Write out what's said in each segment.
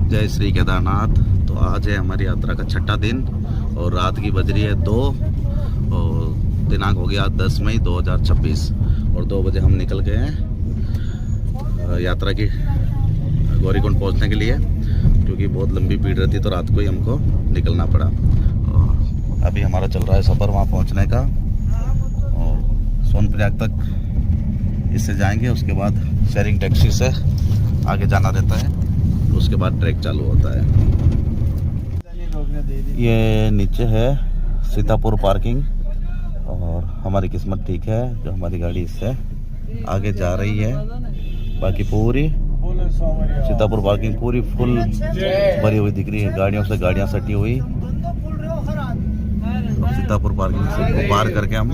जय श्री केदारनाथ। तो आज है हमारी यात्रा का छठा दिन और रात की बज रही है 2 और दिनांक हो गया 10 मई 2026 और 2 बजे हम निकल गए हैं यात्रा की गौरीकुंड पहुंचने के लिए, क्योंकि बहुत लंबी भीड़ रहती तो रात को ही हमको निकलना पड़ा। और अभी हमारा चल रहा है सफ़र वहाँ पहुँचने का और सोनप्रयाग तक इससे जाएंगे, उसके बाद शेयरिंग टैक्सी से आगे जाना रहता है, उसके बाद ट्रैक चालू होता है। ये नीचे है सीतापुर पार्किंग और हमारी किस्मत ठीक है जो हमारी गाड़ी इससे आगे जा रही है। बाकी पूरी सीतापुर पार्किंग पूरी फुल भरी हुई दिख रही है, गाड़ियों से गाड़ियां सटी हुई। तो सीतापुर पार्किंग से पार करके हम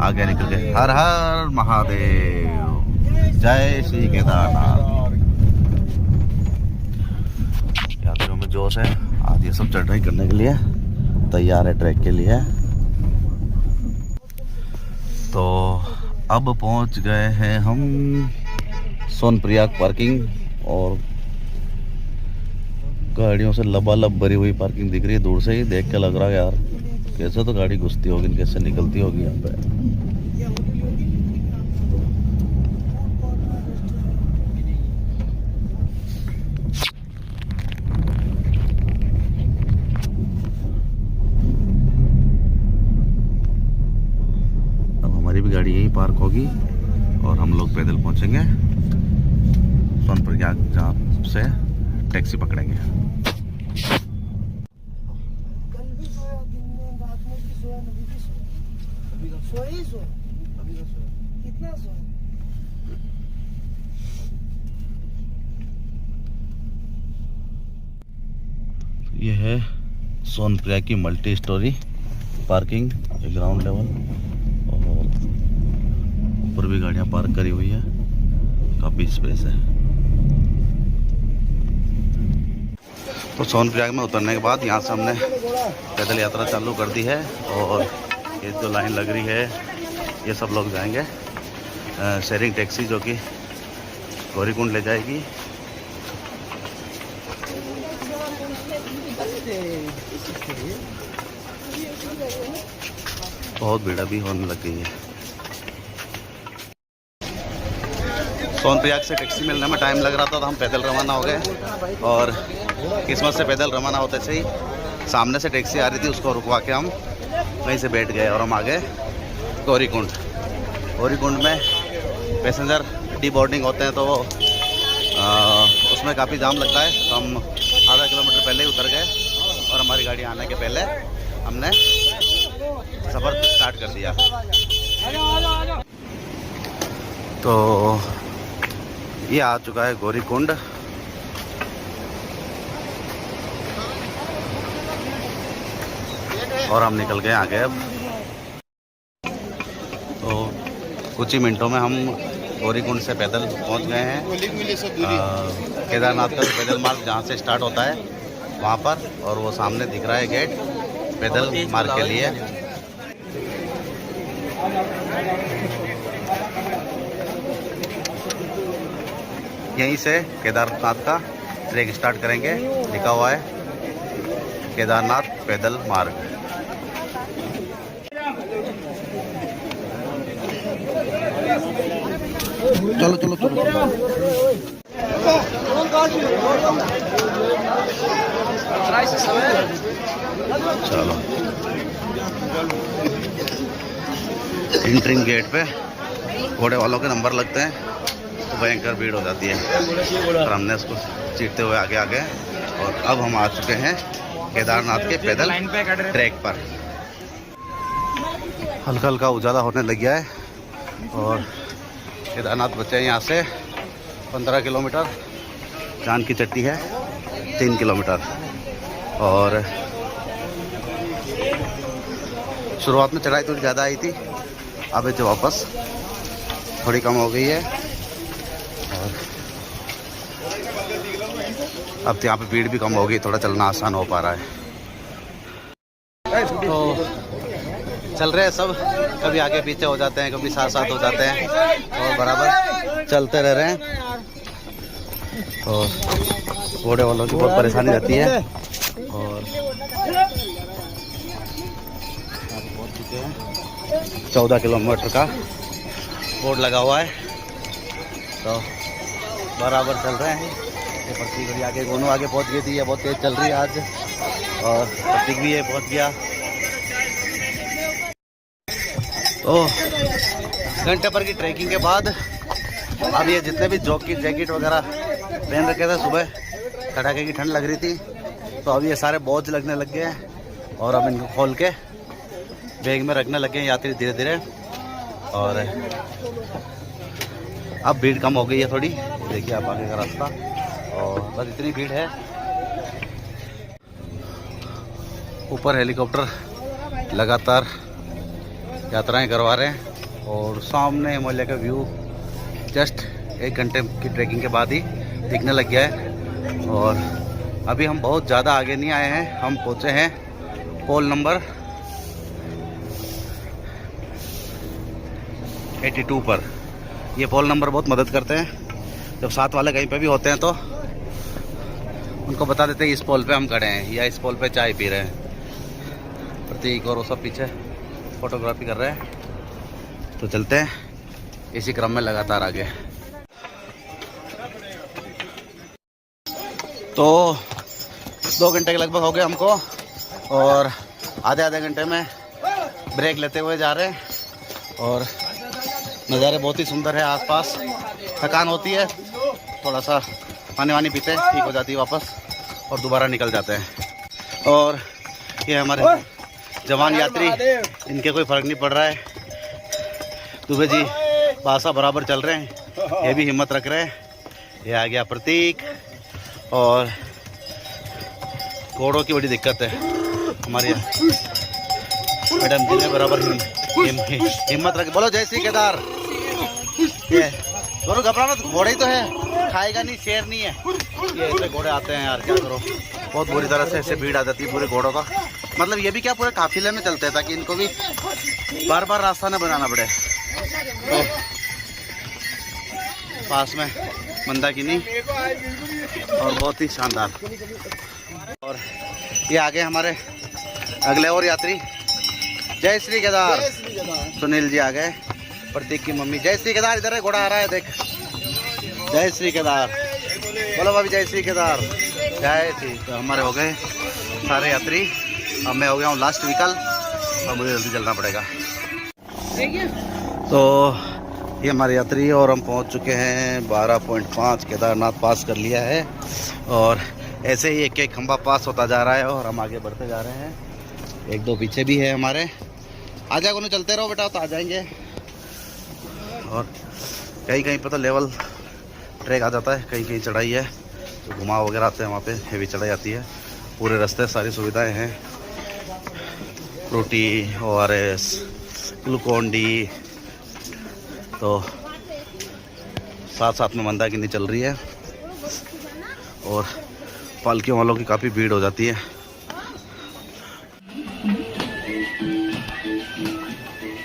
आगे निकल गए। हर हर महादेव, जय श्री केदारनाथ। यात्रियों में जोश है, आज ये सब चढ़ाई करने के लिए तैयार है ट्रैक के लिए। तो अब पहुंच गए हैं हम सोनप्रयाग पार्किंग और गाड़ियों से लबालब भरी हुई पार्किंग दिख रही है। दूर से ही देख के लग रहा है यार कैसे तो गाड़ी घुसती होगी, कैसे निकलती होगी यहाँ पे। हमारी भी गाड़ी यहीं पार्क होगी और हम लोग पैदल पहुंचेंगे सोनप्रयाग, जहाँ से टैक्सी पकड़ेंगे। यह है सोनप्रयाग की multi storey parking, ground level और ऊपर भी गाड़ियां पार्क करी हुई है, काफ़ी स्पेस है। तो सोनप्रयाग में उतरने के बाद यहाँ से हमने पैदल यात्रा चालू कर दी है और ये जो लाइन लग रही है ये सब लोग जाएंगे शेयरिंग टैक्सी जो कि गौरीकुंड ले जाएगी। बहुत भीड़ भी होने लग गई है। सोनप्रयाग से टैक्सी मिलने में टाइम लग रहा था तो हम पैदल रवाना हो गए और किस्मत से पैदल रवाना होते से ही सामने से टैक्सी आ रही थी, उसको रुकवा के हम वहीं से बैठ गए और हम आ गए गौरीकुंड। गौरीकुंड में पैसेंजर डी बोर्डिंग होते हैं तो वो उसमें काफ़ी जाम लगता है, तो हम आधा किलोमीटर पहले ही उतर गए और हमारी गाड़ी आने के पहले हमने सफ़र स्टार्ट कर दिया। तो ये आ चुका है गौरीकुंड। और हम निकल गए आगे। अब तो कुछ ही मिनटों में हम गौरीकुंड से पैदल पहुंच गए हैं केदारनाथ का जो पैदल मार्ग जहां से स्टार्ट होता है वहां पर, और वो सामने दिख रहा है गेट पैदल मार्ग के लिए। यहीं से केदारनाथ का ट्रैक स्टार्ट करेंगे, लिखा हुआ है केदारनाथ पैदल मार्ग। चलो चलो चलो चलो। एंट्रिंग गेट पे घोड़े वालों के नंबर लगते हैं तो भयंकर भीड़ हो जाती है और हमने उसको चीरते हुए आगे आ गए और अब हम आ चुके हैं केदारनाथ के पैदल ट्रैक पर। हल्का हल्का उजाला होने लग गया है और केदारनाथ बचे हैं यहाँ से 15 किलोमीटर, चांद की चट्टी है 3 किलोमीटर। और शुरुआत में चढ़ाई थोड़ी ज़्यादा आई थी, अब जो वापस थोड़ी कम हो गई है और अब यहाँ पे भीड़ भी कम हो गई, थोड़ा चलना आसान हो पा रहा है। तो चल रहे हैं सब, कभी आगे पीछे हो जाते हैं, कभी साथ साथ हो जाते हैं और बराबर चलते रह रहे हैं। तो घोड़े वालों की बहुत परेशानी रहती है। और पहुंच चुके हैं 14 किलोमीटर का बोर्ड लगा हुआ है, तो बराबर चल रहे हैं। ये प्रतीक घड़ी आगे, दोनों आगे पहुंच गई थी, ये बहुत तेज चल रही है आज, और प्रतीक भी ये पहुंच गया। तो घंटे पर की ट्रैकिंग के बाद अब ये जितने भी जैकेट वगैरह पहन रखे थे, सुबह कड़ाके की ठंड लग रही थी, तो अब ये सारे बोझ लगने लग गए हैं और अब इनको खोल के बैग में रखने लगे हैं यात्री धीरे धीरे। और अब भीड़ कम हो गई है थोड़ी, देखिए आप आगे का रास्ता, और बस इतनी भीड़ है। ऊपर हेलीकॉप्टर लगातार यात्राएं करवा रहे हैं और सामने हिमालय का व्यू जस्ट 1 घंटे की ट्रैकिंग के बाद ही दिखने लग गया है। और अभी हम बहुत ज़्यादा आगे नहीं आए हैं, हम पहुँचे हैं पोल नंबर 82 पर। ये पोल नंबर बहुत मदद करते हैं, जब साथ वाले कहीं पे भी होते हैं तो उनको बता देते हैं इस पोल पे हम खड़े हैं या इस पोल पे चाय पी रहे हैं। प्रतीक और वो सब पीछे फोटोग्राफी कर रहे हैं, तो चलते हैं इसी क्रम में लगातार आगे। तो 2 घंटे के लगभग हो गए हमको, और आधे घंटे में ब्रेक लेते हुए जा रहे हैं। और नज़ारे बहुत ही सुंदर है आसपास। थकान होती है, थोड़ा सा पानी वानी पीते हैं, ठीक हो जाती है वापस, और दोबारा निकल जाते हैं। और ये हमारे जवान यात्री, इनके कोई फ़र्क नहीं पड़ रहा है। दुबे जी पासा बराबर चल रहे हैं, ये भी हिम्मत रख रहे हैं। ये आ गया प्रतीक, और घोड़ों की बड़ी दिक्कत है हमारे यहाँ। मैडम जी ने बराबर हिम्मत रख, बोलो जय श्री केदार। ये दोनों घबरा मत, घोड़े ही तो है, खाएगा नहीं, शेर नहीं है। ये ऐसे घोड़े आते हैं यार, क्या करो, बहुत बुरी तरह से ऐसे भीड़ आ जाती है पूरे घोड़ों का। मतलब ये भी क्या पूरे काफिले में चलते हैं, ताकि इनको भी बार बार रास्ता न बनाना पड़े। तो पास में मंदाकिनी, और बहुत ही शानदार। और ये आगे हमारे अगले और यात्री जय श्री केदार, सुनील जी आ गए, प्रतीक की मम्मी। जय श्री केदार, इधर है, घोड़ा आ रहा है देख। जय श्री केदार, बोलो भाभी जय श्री केदार, जय श्री। तो हमारे हो गए सारे यात्री, अब मैं हो गया हूँ लास्ट व्हीकल, अब मुझे जल्दी चलना पड़ेगा। तो ये हमारे यात्री, और हम पहुँच चुके हैं 12.5 केदारनाथ पास कर लिया है। और ऐसे ही एक एक खंबा पास होता जा रहा है, और हम आगे बढ़ते जा रहे हैं। 1-2 पीछे भी है हमारे। आ जाओ, उन्हें चलते रहो बेटा, तो आ जाएंगे। और कहीं कहीं पर तो लेवल ट्रैक आ जाता है, कहीं कहीं चढ़ाई है, तो घुमाव वगैरह आते हैं वहाँ पे, हेवी चढ़ाई आती है। पूरे रास्ते सारी सुविधाएं हैं, फ्रूटी, ORS, ग्लूकोन डी, तो साथ साथ में मंदाकिनी चल रही है, और पालकियों वालों की काफ़ी भीड़ हो जाती है।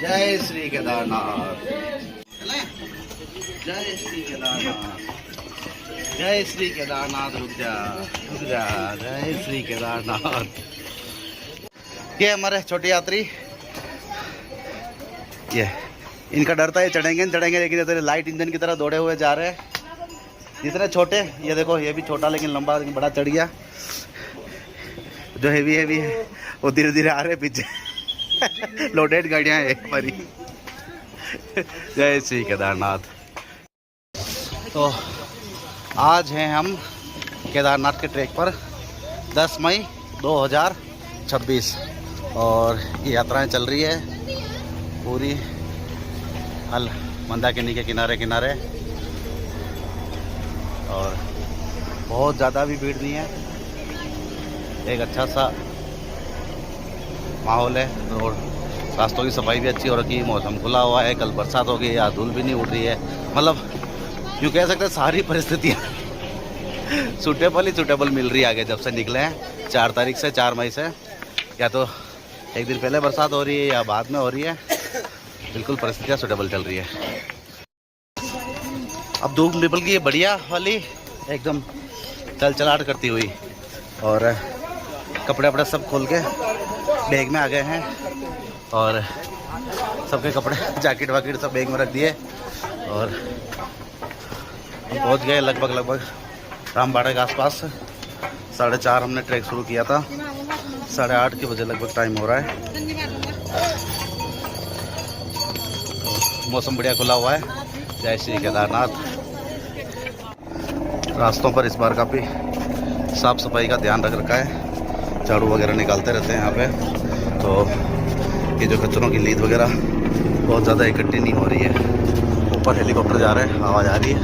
जय श्री केदारनाथ, जय श्री केदारनाथ, जय श्री केदारनाथ। रुक जा, जय श्री केदारनाथ। ये हमारे छोटे यात्री, ये इनका डर था ये चढ़ेंगे, लेकिन ये लाइट इंजन की तरह दौड़े हुए जा रहे हैं। जितने छोटे, ये देखो ये भी छोटा लेकिन लंबा, लेकिन बड़ा चढ़ गया। जो हेवी है वो धीरे धीरे आ रहे पीछे। लोडेड गाड़ियाँ हैं हमारी। जय श्री केदारनाथ। तो आज हैं हम केदारनाथ के ट्रैक पर, 10 मई 2026, और ये यात्राएं चल रही है पूरी हल मंदाकिनी के किनारे किनारे, और बहुत ज़्यादा भी भीड़ नहीं है, एक अच्छा सा माहौल है। और रास्तों की सफाई भी अच्छी हो रखी है, मौसम खुला हुआ है, कल बरसात हो गई, आज धूल भी नहीं उड़ रही है। मतलब यूँ कह सकते हैं सारी परिस्थितियाँ सूटेबल मिल रही है आगे, जब से निकले हैं 4 तारीख से, 4 मई से। या तो एक दिन पहले बरसात हो रही है या बाद में हो रही है, बिल्कुल परिस्थितियाँ सूटेबल चल रही है। अब धूप निकल गई है बढ़िया वाली, एकदम चलचलाहट करती हुई। और कपड़े वपड़े सब खोल के बैग में आ गए हैं और सबके कपड़े जैकेट वाकेट सब बैग में रख दिए और हम पहुंच गए लगभग रामबाड़ा के आसपास। 4:30 हमने ट्रैक शुरू किया था, 8:30 के बजे लगभग टाइम हो रहा है। मौसम बढ़िया खुला हुआ है। जय श्री केदारनाथ। रास्तों पर इस बार काफ़ी साफ सफाई का ध्यान रख रखा है, झाड़ू वगैरह निकालते रहते हैं यहाँ पे। तो ये जो कचरों की लीद वगैरह बहुत ज़्यादा इकट्ठी नहीं हो रही है। ऊपर हेलीकॉप्टर जा रहे हैं, आवाज़ आ रही है।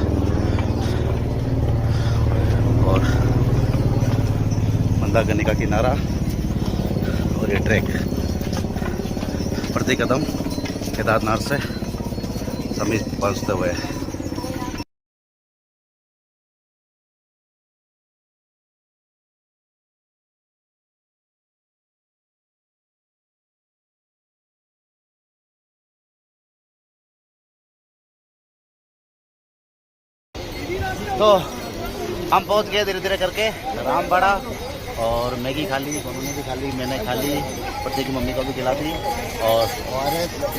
और मंदाकिनी का किनारा और ये ट्रैक प्रति कदम केदारनाथ से समीप पहुँचते हुए। तो हम पहुंच गए धीरे धीरे करके रामबाड़ा। और मैगी खा ली, उन्होंने भी खा ली, मैंने खा ली, प्रतीक की मम्मी को भी खिला दी। और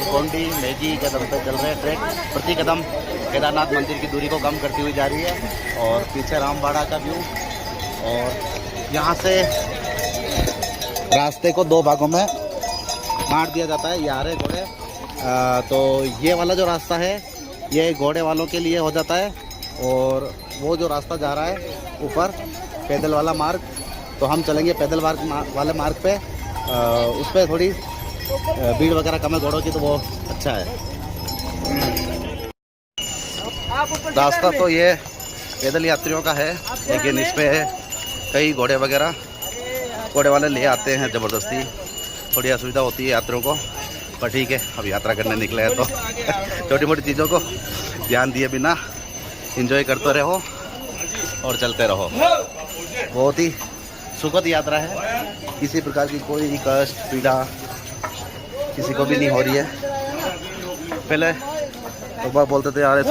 कोंडी मैगी के दम पे चल रहे ट्रैक। प्रति कदम केदारनाथ मंदिर की दूरी को कम करती हुई जा रही है। और पीछे रामबाड़ा का व्यू। और यहाँ से रास्ते को 2 भागों में बांट दिया जाता है। ये आ रहे घोड़े। तो ये वाला जो रास्ता है ये घोड़े वालों के लिए हो जाता है। और वो जो रास्ता जा रहा है ऊपर पैदल वाला मार्ग, तो हम चलेंगे पैदल वाले मार्ग पे। उस पर थोड़ी भीड़ वगैरह कम है घोड़ों की, तो वो अच्छा है। रास्ता तो ये पैदल यात्रियों का है, लेकिन इस पे कई घोड़े वगैरह घोड़े वाले ले आते हैं ज़बरदस्ती। थोड़ी असुविधा होती है यात्रियों को, पर ठीक है, अब यात्रा करने निकले हैं तो छोटी मोटी चीज़ों को ध्यान दिए बिना एंजॉय करते रहो और चलते रहो। बहुत ही सुखद यात्रा है, किसी प्रकार की कोई कष्ट पीड़ा किसी को भी नहीं हो रही है। पहले एक बार बोलते थे यार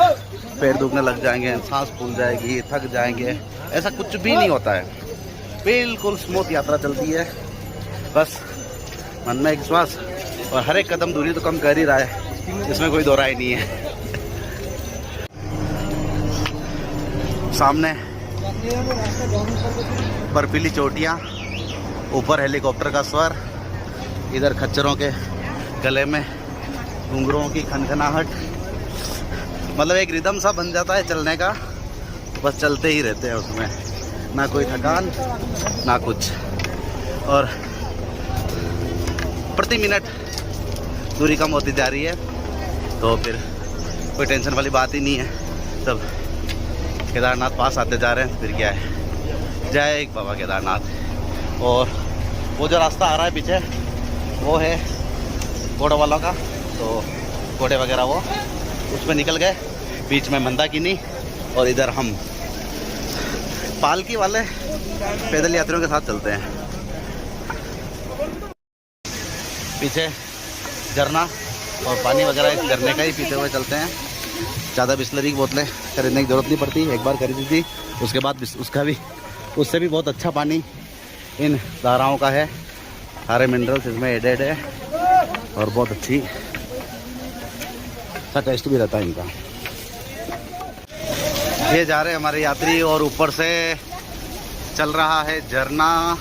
पैर दुखने लग जाएंगे, सांस फूल जाएगी, थक जाएंगे, ऐसा कुछ भी नहीं होता है। बिल्कुल स्मूथ यात्रा चलती है। बस मन में एक विश्वास और हर एक कदम दूरी तो कम कर ही रहा है, इसमें कोई दो राय नहीं है। सामने बर्फीली चोटियाँ, ऊपर हेलीकॉप्टर का स्वर, इधर खच्चरों के गले में घुंघरुओं की खनखनाहट। मतलब एक रिदम सा बन जाता है चलने का, बस चलते ही रहते हैं उसमें, ना कोई थकान ना कुछ। और प्रति मिनट दूरी कम होती जा रही है, तो फिर कोई टेंशन वाली बात ही नहीं है। सब केदारनाथ पास आते जा रहे हैं, फिर क्या है। जय बाबा केदारनाथ। और वो जो रास्ता आ रहा है पीछे, वो है घोड़ों वालों का, तो घोड़े वगैरह वो उसमें निकल गए। बीच में मंदाकिनी और इधर हम पालकी वाले पैदल यात्रियों के साथ चलते हैं। पीछे झरना और पानी वगैरह इस झरने का ही पीते हुए चलते हैं। ज़्यादा बिस्लरी की बोतलें खरीदने की ज़रूरत नहीं पड़ती, एक बार खरीदी थी, उसके बाद उससे भी बहुत अच्छा पानी इन धाराओं का है। सारे मिनरल्स इसमें एडेड है और बहुत अच्छा टेस्ट भी रहता है इनका। ये जा रहे हैं हमारे यात्री और ऊपर से चल रहा है झरना,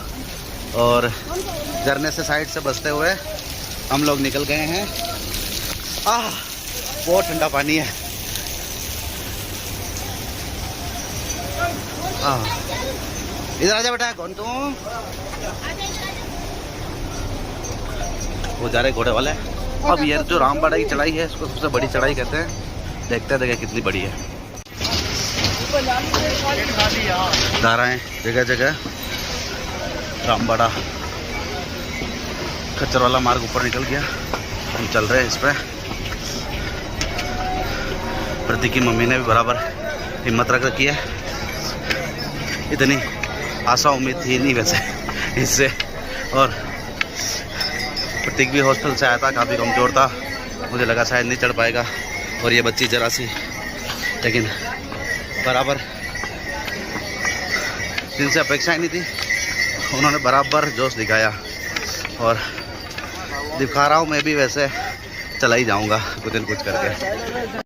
और झरने से साइड से बसते हुए हम लोग निकल गए हैं। बहुत ठंडा पानी है। इधर आजा बेटा, कौन तू? वो जा रहे घोड़े वाले। अब ये जो रामबाड़ा की चढ़ाई है, इसको सबसे बड़ी चढ़ाई कहते हैं। देखते हैं कितनी बड़ी है। धाराएं जगह जगह, रामबाड़ा खच्चर वाला मार्ग ऊपर निकल गया, हम चल रहे हैं इस पर। प्रतीक की मम्मी ने भी बराबर हिम्मत रख रखी है। इतनी आशा उम्मीद थी नहीं वैसे इससे। और प्रतीक भी हॉस्टल से आया था, काफ़ी कमज़ोर था, मुझे लगा शायद नहीं चढ़ पाएगा। और ये बच्ची जरा सी, लेकिन बराबर जिनसे अपेक्षा ही नहीं थी, उन्होंने बराबर जोश दिखाया और दिखा रहा हूँ मैं भी, वैसे चला ही जाऊँगा कुछ न कुछ करके।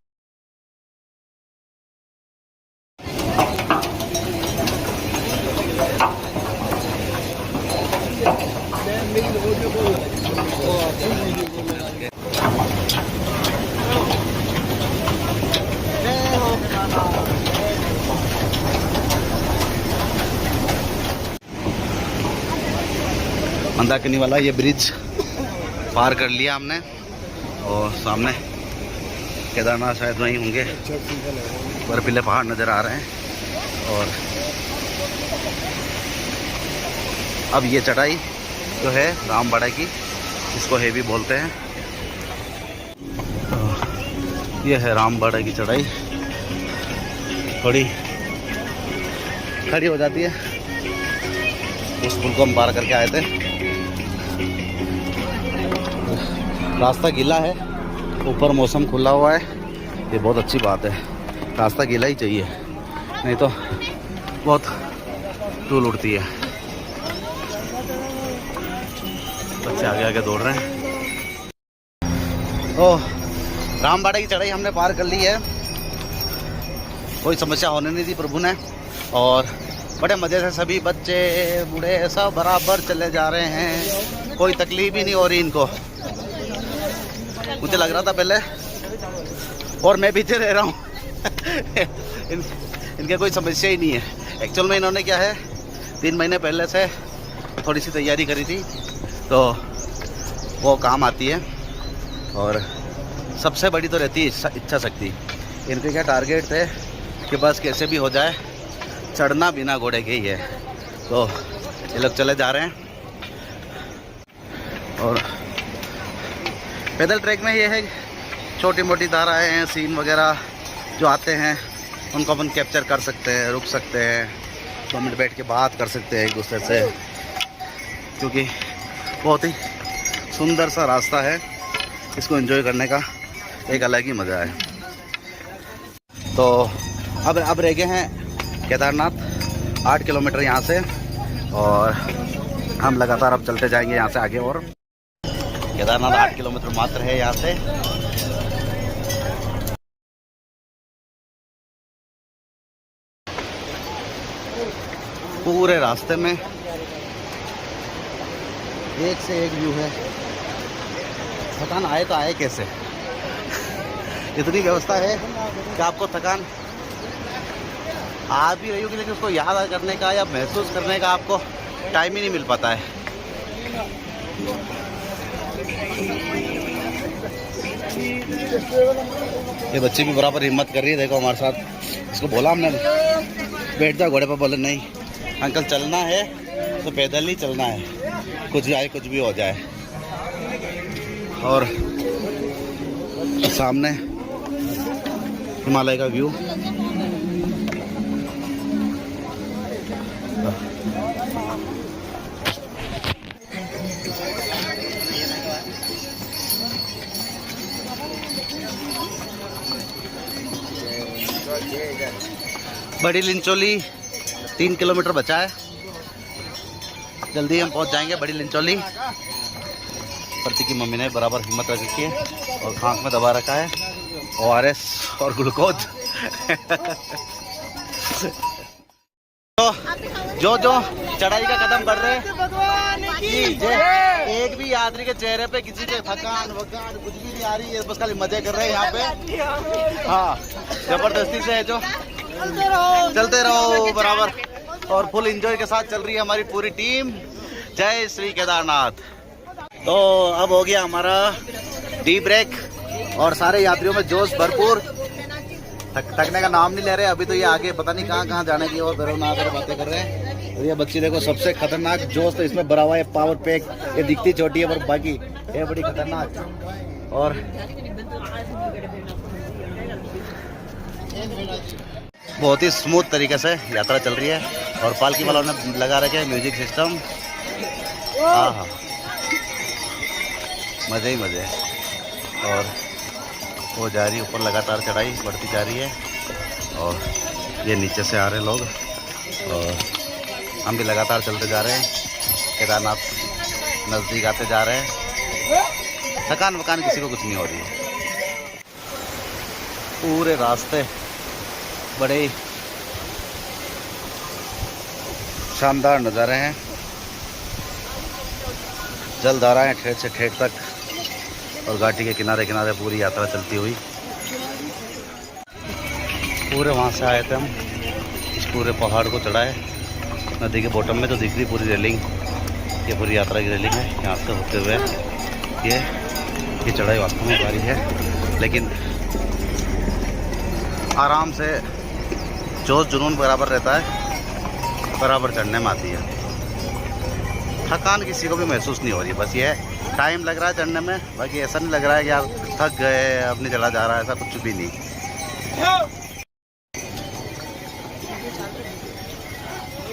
मंदाकिनी वाला ये ब्रिज पार कर लिया हमने और सामने केदारनाथ शायद वहीं होंगे, बर्फीले पहाड़ नज़र आ रहे हैं। और अब ये चढ़ाई जो है रामबाड़ा की, इसको हेवी बोलते हैं। ये है रामबाड़ा की चढ़ाई, थोड़ी खड़ी हो जाती है। उस पुल को हम पार करके आए थे। रास्ता गीला है, ऊपर मौसम खुला हुआ है, ये बहुत अच्छी बात है। रास्ता गीला ही चाहिए, नहीं तो बहुत धूल उड़ती है। बच्चे आगे आगे दौड़ रहे हैं। ओह, रामबाड़ा की चढ़ाई हमने पार कर ली है, कोई समस्या होने नहीं दी प्रभु ने। और बड़े मज़े से सभी बच्चे बूढ़े सब बराबर चले जा रहे हैं, कोई तकलीफ ही नहीं हो रही इनको। मुझे लग रहा था पहले, और मैं पीछे रह रहा हूँ इनके कोई समस्या ही नहीं है। एक्चुअल में इन्होंने क्या है, 3 महीने पहले से थोड़ी सी तैयारी करी थी, तो वो काम आती है। और सबसे बड़ी तो रहती है इच्छा शक्ति। इनके क्या टारगेट थे कि बस कैसे भी हो जाए, चढ़ना बिना घोड़े के ही है। तो ये लोग चले जा रहे हैं। और पैदल ट्रैक में ये है, छोटी मोटी धाराएं हैं, सीन वगैरह जो आते हैं उनको अपन कैप्चर कर सकते हैं, रुक सकते हैं, 2 मिनट बैठ के बात कर सकते हैं एक दूसरे से, क्योंकि बहुत ही सुंदर सा रास्ता है। इसको एंजॉय करने का एक अलग ही मज़ा है। तो अब रह गए हैं केदारनाथ 8 किलोमीटर यहाँ से, और हम लगातार अब चलते जाएंगे यहाँ से आगे। और केदारनाथ 8 किलोमीटर मात्र है यहाँ से। पूरे रास्ते में एक से एक व्यू है। थकान आए तो आए कैसे इतनी व्यवस्था है कि आपको थकान आ भी रही होगी, लेकिन उसको याद करने का या महसूस करने का आपको टाइम ही नहीं मिल पाता है। ये बच्ची भी बराबर हिम्मत कर रही है, देखो हमारे साथ। इसको बोला हमने बैठ जाओ घोड़े पर, बोले नहीं अंकल चलना है तो पैदल ही चलना है, कुछ भी आए कुछ भी हो जाए। और सामने हिमालय का व्यू, बड़ी लिंचोली 3 किलोमीटर बचा है, जल्दी हम पहुंच जाएंगे बड़ी लिंचोली। प्रतीक की मम्मी ने बराबर हिम्मत रख रखी है और खांस में दबा रखा है ORS और ग्लूकोज। तो जो चढ़ाई का कदम बढ़ रहे हैं, एक भी यात्री के चेहरे पे किसी के थकान वकान कुछ भी नहीं आ रही है, बस खाली मजे कर रहे हैं यहाँ पे। हाँ, जबरदस्ती से है जो चलते रहो बराबर, और फुल एंजॉय के साथ चल रही है हमारी पूरी टीम। जय श्री केदारनाथ। तो अब हो गया हमारा टी ब्रेक और सारे यात्रियों में जोश भरपूर। थकने का नाम नहीं ले रहे अभी, तो ये आगे पता नहीं कहाँ जाने की और भैरवनाथ बातें कर रहे हैं। और ये बच्ची देखो, सबसे खतरनाक जोश तो इसमें भरा हुआ है, पावर पैक। ये दिखती छोटी है पर बाकी ये बड़ी खतरनाक। और बहुत ही स्मूथ तरीके से यात्रा चल रही है, और पालकी वालों ने लगा रखे हैं म्यूजिक सिस्टम। हाँ, मज़े ही मज़े। और वो जा रही ऊपर, लगातार चढ़ाई बढ़ती जा रही है, और ये नीचे से आ रहे लोग। और हम भी लगातार चलते जा रहे हैं। केदारनाथ नज़दीक आते जा रहे हैं। थकान वकान किसी को कुछ नहीं हो रही है। पूरे रास्ते बड़े ही शानदार नज़ारे हैं। जल आ रहा है ठेठ से ठेठ तक और घाटी के किनारे किनारे पूरी यात्रा चलती हुई। पूरे वहाँ से आए थे हम, इस पूरे पहाड़ को चढ़ाए। नदी के बॉटम में तो दिख रही पूरी रेलिंग, ये पूरी यात्रा की रेलिंग है। यहाँ से होते हुए ये चढ़ाई वास्तव में भारी है, लेकिन आराम से जोश जुनून बराबर रहता है, बराबर चढ़ने में आती है। थकान किसी को भी महसूस नहीं हो रही है। बस ये टाइम लग रहा है चढ़ने में, बाकी ऐसा नहीं लग रहा है कि यार थक गए अब नहीं चला जा रहा है, ऐसा कुछ भी नहीं।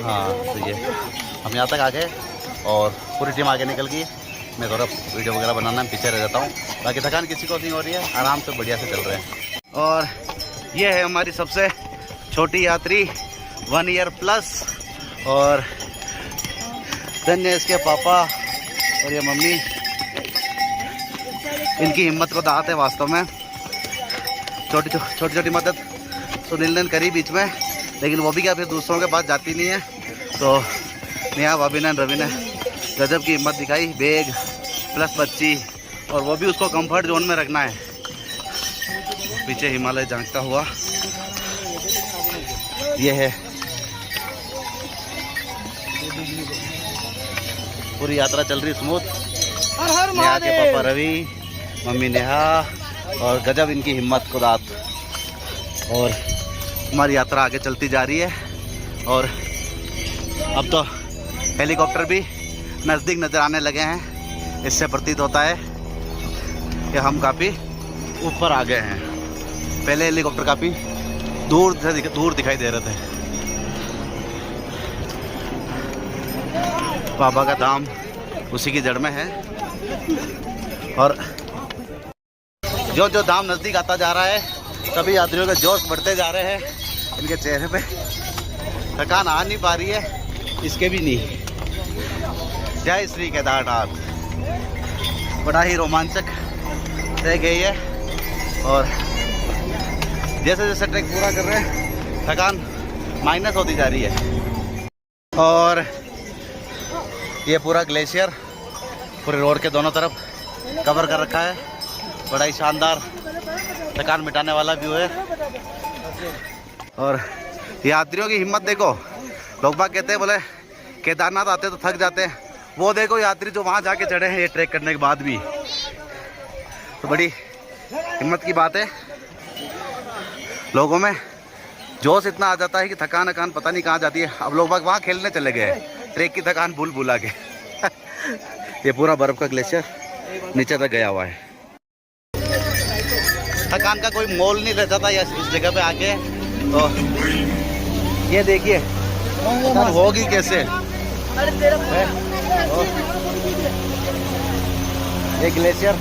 हाँ तो ये हम यहाँ तक आ गए और पूरी टीम आगे निकल गई। मैं थोड़ा वीडियो वगैरह बनाना में पीछे रह जाता हूँ। बाकी थकान किसी को नहीं हो रही है, आराम से बढ़िया से चल रहे हैं। और ये है हमारी सबसे छोटी यात्री 1 ईयर प्लस, और धन्य इसके पापा और ये मम्मी, इनकी हिम्मत को दात है वास्तव में। छोटी छोटी मदद सुनील ने करी बीच में, लेकिन वो भी क्या फिर दूसरों के पास जाती नहीं है। तो नेहा भाभी ने रवि ने गजब की हिम्मत दिखाई, बैग प्लस बच्ची, और वो भी उसको कंफर्ट जोन में रखना है। पीछे हिमालय झांकता हुआ ये है। पूरी यात्रा चल रही स्मूथ। नेहा के पापा रवि, मम्मी नेहा, और गजब इनकी हिम्मत को दात। और हमारी यात्रा आगे चलती जा रही है। और अब तो हेलीकॉप्टर भी नज़दीक नज़र आने लगे हैं। इससे प्रतीत होता है कि हम काफ़ी ऊपर आ गए हैं। पहले हेलीकॉप्टर काफ़ी दूर दिखाई दे रहे थे। बाबा का धाम उसी की जड़ में है। और जो जो धाम नज़दीक आता जा रहा है, सभी यात्रियों के जोश बढ़ते जा रहे हैं। इनके चेहरे पे थकान आ नहीं पा रही है, इसके भी नहीं। जय श्री केदारनाथ। बड़ा ही रोमांचक रह गई है। और जैसे जैसे ट्रैक पूरा कर रहे हैं, थकान माइनस होती जा रही है। और ये पूरा ग्लेशियर पूरे रोड के दोनों तरफ कवर कर रखा है। बड़ा ही शानदार थकान मिटाने वाला व्यू है। और यात्रियों की हिम्मत देखो। लोग बाग कहते हैं बोले केदारनाथ आते तो थक जाते हैं, वो देखो यात्री जो वहाँ जाके चढ़े हैं ये ट्रैक करने के बाद भी। तो बड़ी हिम्मत की बात है। लोगों में जोश इतना आ जाता है कि थकान पता नहीं कहाँ जाती है। अब लोग बाग वहाँ खेलने चले गए, ट्रैक की थकान भूला के। ये पूरा बर्फ का ग्लेशियर नीचे तक गया हुआ है। थकान का कोई मोल नहीं रह जाता इस जगह पे आके। तो ये देखिए होगी कैसे। ये ग्लेशियर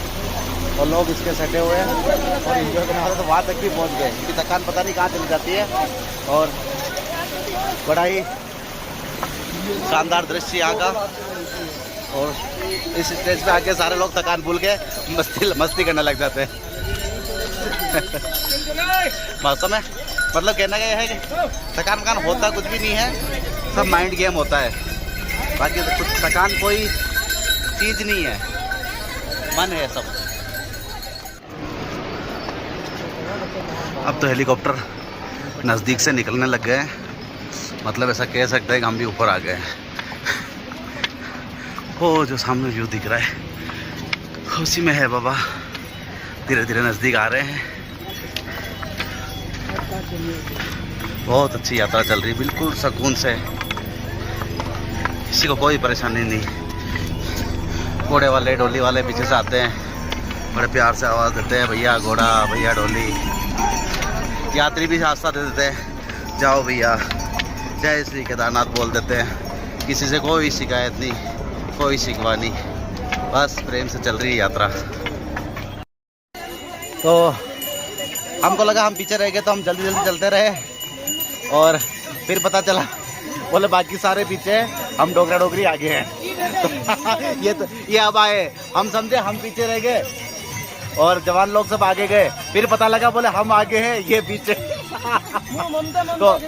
और लोग इसके सटे हुए हैं और एंजॉय करने वाले तो वहाँ तक भी पहुँच गए। इनकी थकान पता नहीं कहाँ चली जाती है। और बड़ा ही शानदार दृश्य यहाँ का। और इस स्टेज पे आके सारे लोग थकान भूल के मस्ती करने लग जाते हैं। वास्तव में मतलब कहना क्या है कि थकान होता कुछ भी नहीं है, सब माइंड गेम होता है। बाकी तो कुछ थकान कोई चीज़ नहीं है, मन है सब। अब तो हेलीकॉप्टर नज़दीक से निकलने लग गए हैं। मतलब ऐसा कह सकते हैं कि हम भी ऊपर आ गए हैं। वो जो सामने व्यू दिख रहा है उसी में है बाबा। धीरे धीरे नज़दीक आ रहे हैं। बहुत अच्छी यात्रा चल रही, बिल्कुल सुकून से, किसी को कोई परेशानी नहीं। घोड़े वाले डोली वाले पीछे से आते हैं, बड़े प्यार से आवाज़ देते हैं, भैया घोड़ा, भैया डोली। यात्री भी रास्ता दे देते हैं, जाओ भैया, जय श्री केदारनाथ बोल देते हैं। किसी से कोई शिकायत नहीं, कोई शिकवा नहीं, बस प्रेम से चल रही है यात्रा। तो हमको लगा हम पीछे रह गए तो हम जल्दी जल्दी चलते रहे, और फिर पता चला बोले बाकी सारे पीछे हैं, हम डोगरा डोगरी आगे हैं। तो ये अब आए, हम समझे हम पीछे रह गए और जवान लोग सब आगे गए, फिर पता लगा बोले हम आगे हैं ये पीछे। तो